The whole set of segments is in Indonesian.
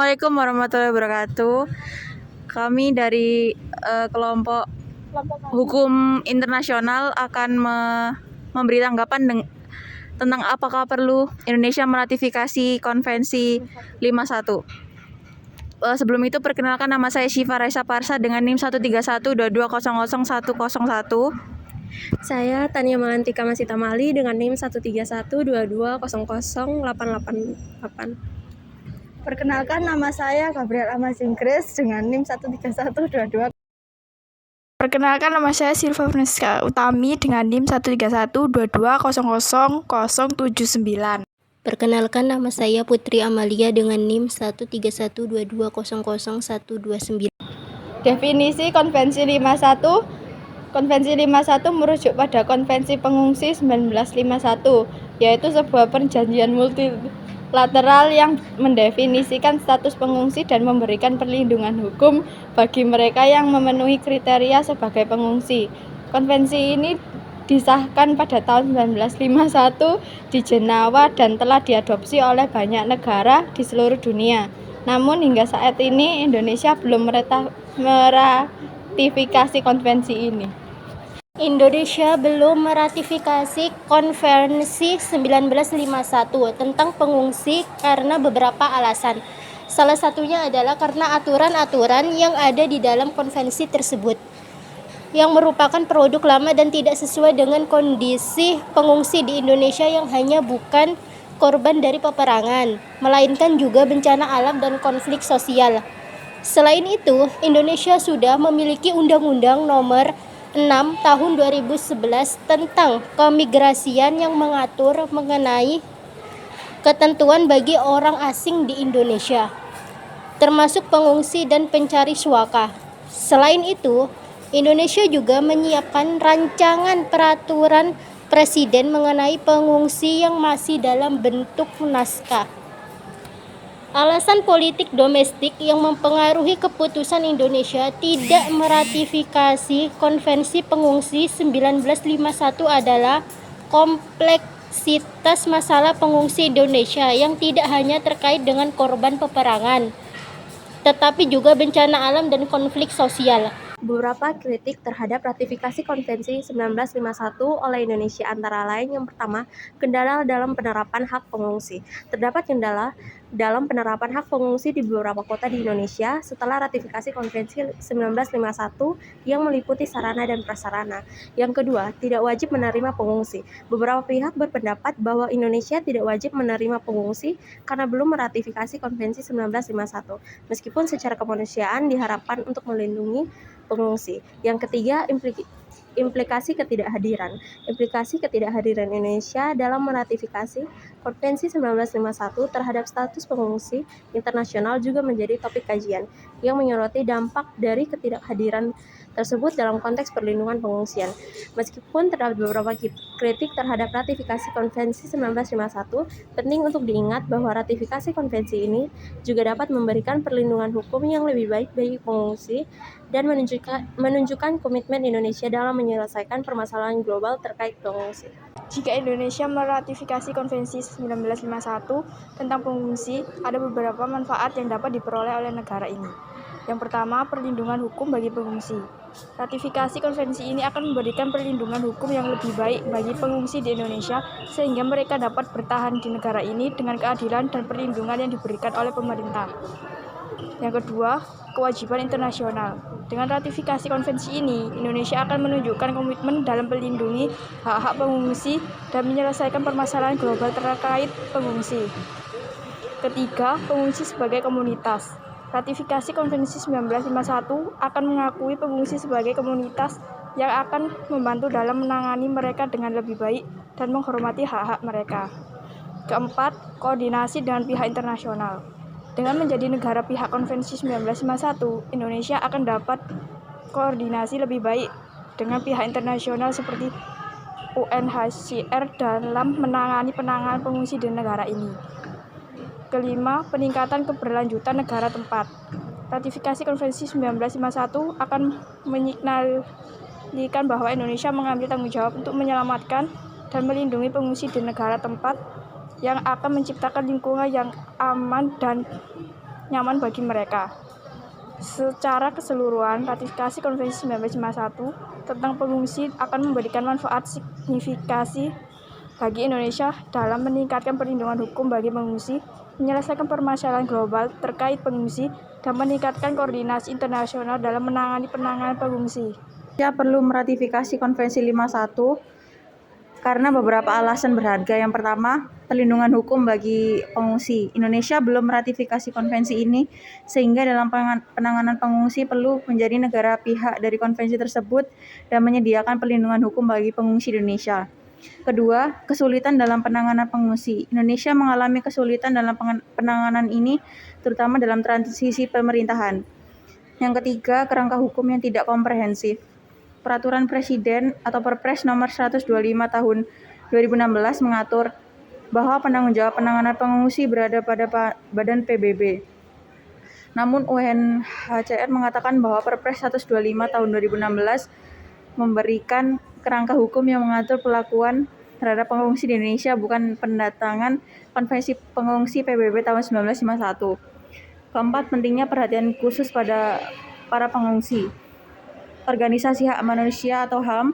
Assalamualaikum warahmatullahi wabarakatuh. Kami dari kelompok hukum internasional akan memberi tanggapan tentang apakah perlu Indonesia meratifikasi Konvensi 51. Sebelum itu perkenalkan, nama saya Syifa Raisa Parsa dengan NIM 13122000101. Saya Tania Malantika Masita Mali dengan NIM 13122000888. Perkenalkan, nama saya Gabriel Amazing Grace dengan NIM 13122. Perkenalkan, nama saya Silva Francisca Utami dengan NIM 13122000079. Perkenalkan, nama saya Putri Amalia dengan NIM 13122000129. Definisi Konvensi 51. Konvensi 51 merujuk pada Konvensi Pengungsi 1951, yaitu sebuah perjanjian multilateral yang mendefinisikan status pengungsi dan memberikan perlindungan hukum bagi mereka yang memenuhi kriteria sebagai pengungsi. Konvensi ini disahkan pada tahun 1951 di Jenewa dan telah diadopsi oleh banyak negara di seluruh dunia. Namun hingga saat ini Indonesia belum meratifikasi konvensi ini. Indonesia belum meratifikasi Konvensi 1951 tentang pengungsi karena beberapa alasan. Salah satunya adalah karena aturan-aturan yang ada di dalam konvensi tersebut yang merupakan produk lama dan tidak sesuai dengan kondisi pengungsi di Indonesia yang hanya bukan korban dari peperangan, melainkan juga bencana alam dan konflik sosial. Selain itu, Indonesia sudah memiliki Undang-Undang Nomor 6 Tahun 2011 tentang keimigrasian yang mengatur mengenai ketentuan bagi orang asing di Indonesia, termasuk pengungsi dan pencari suaka. Selain itu, Indonesia juga menyiapkan rancangan peraturan presiden mengenai pengungsi yang masih dalam bentuk naskah. Alasan politik domestik yang mempengaruhi keputusan Indonesia tidak meratifikasi Konvensi Pengungsi 1951 adalah kompleksitas masalah pengungsi Indonesia yang tidak hanya terkait dengan korban peperangan, tetapi juga bencana alam dan konflik sosial. Beberapa kritik terhadap ratifikasi Konvensi 1951 oleh Indonesia antara lain: yang pertama, kendala dalam penerapan hak pengungsi. Terdapat kendala dalam penerapan hak pengungsi di beberapa kota di Indonesia setelah ratifikasi Konvensi 1951 yang meliputi sarana dan prasarana. Yang kedua, tidak wajib menerima pengungsi. Beberapa pihak berpendapat bahwa Indonesia tidak wajib menerima pengungsi karena belum meratifikasi Konvensi 1951, meskipun secara kemanusiaan diharapkan untuk melindungi pengungsi. Yang ketiga, implikasi ketidakhadiran. Implikasi ketidakhadiran Indonesia dalam meratifikasi Konvensi 1951 terhadap status pengungsi internasional juga menjadi topik kajian yang menyoroti dampak dari ketidakhadiran tersebut dalam konteks perlindungan pengungsian. Meskipun terdapat beberapa kritik terhadap ratifikasi Konvensi 1951, penting untuk diingat bahwa ratifikasi konvensi ini juga dapat memberikan perlindungan hukum yang lebih baik bagi pengungsi dan menunjukkan komitmen Indonesia dalam menyelesaikan permasalahan global terkait pengungsi. Jika Indonesia meratifikasi Konvensi 1951 tentang pengungsi, ada beberapa manfaat yang dapat diperoleh oleh negara ini. Yang pertama, perlindungan hukum bagi pengungsi. Ratifikasi konvensi ini akan memberikan perlindungan hukum yang lebih baik bagi pengungsi di Indonesia sehingga mereka dapat bertahan di negara ini dengan keadilan dan perlindungan yang diberikan oleh pemerintah. Yang kedua, kewajiban internasional. Dengan ratifikasi konvensi ini, Indonesia akan menunjukkan komitmen dalam melindungi hak-hak pengungsi dan menyelesaikan permasalahan global terkait pengungsi. Ketiga, pengungsi sebagai komunitas. Ratifikasi Konvensi 1951 akan mengakui pengungsi sebagai komunitas yang akan membantu dalam menangani mereka dengan lebih baik dan menghormati hak-hak mereka. Keempat, koordinasi dengan pihak internasional. Dengan menjadi negara pihak Konvensi 1951, Indonesia akan dapat koordinasi lebih baik dengan pihak internasional seperti UNHCR dalam menangani penanganan pengungsi di negara ini. Kelima, peningkatan keberlanjutan negara tempat. Ratifikasi Konvensi 1951 akan menyignalkan bahwa Indonesia mengambil tanggung jawab untuk menyelamatkan dan melindungi pengungsi di negara tempat yang akan menciptakan lingkungan yang aman dan nyaman bagi mereka. Secara keseluruhan, ratifikasi Konvensi 1951 tentang pengungsi akan memberikan manfaat signifikasi bagi Indonesia dalam meningkatkan perlindungan hukum bagi pengungsi, menyelesaikan permasalahan global terkait pengungsi, dan meningkatkan koordinasi internasional dalam menangani penanganan pengungsi. Indonesia perlu meratifikasi Konvensi 51 karena beberapa alasan berharga. Yang pertama, perlindungan hukum bagi pengungsi. Indonesia belum meratifikasi konvensi ini, sehingga dalam penanganan pengungsi perlu menjadi negara pihak dari konvensi tersebut dan menyediakan perlindungan hukum bagi pengungsi Indonesia. Kedua, kesulitan dalam penanganan pengungsi. Indonesia mengalami kesulitan dalam penanganan ini, terutama dalam transisi pemerintahan. Yang ketiga, kerangka hukum yang tidak komprehensif. Peraturan Presiden atau Perpres nomor 125 tahun 2016 mengatur bahwa penanggung jawab penanganan pengungsi berada pada Badan PBB. Namun UNHCR mengatakan bahwa Perpres 125 tahun 2016 memberikan kerangka hukum yang mengatur perlakuan terhadap pengungsi di Indonesia, bukan pendatangan Konvensi Pengungsi PBB tahun 1951. Keempat, pentingnya perhatian khusus pada para pengungsi. Organisasi Hak Manusia atau HAM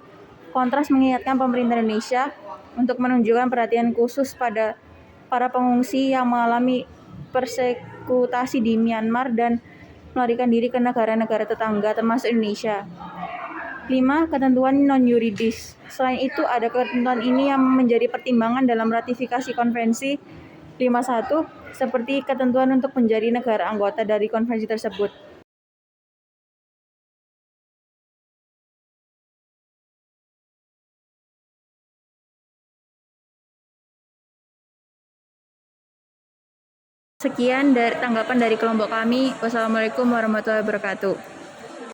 kontras mengingatkan pemerintah Indonesia untuk menunjukkan perhatian khusus pada para pengungsi yang mengalami persekutasi di Myanmar dan melarikan diri ke negara-negara tetangga termasuk Indonesia. 5. Ketentuan non-yuridis. Selain itu, ada ketentuan ini yang menjadi pertimbangan dalam ratifikasi Konvensi 51, seperti ketentuan untuk menjadi negara anggota dari konvensi tersebut. Sekian dari tanggapan dari kelompok kami. Wassalamualaikum warahmatullahi wabarakatuh.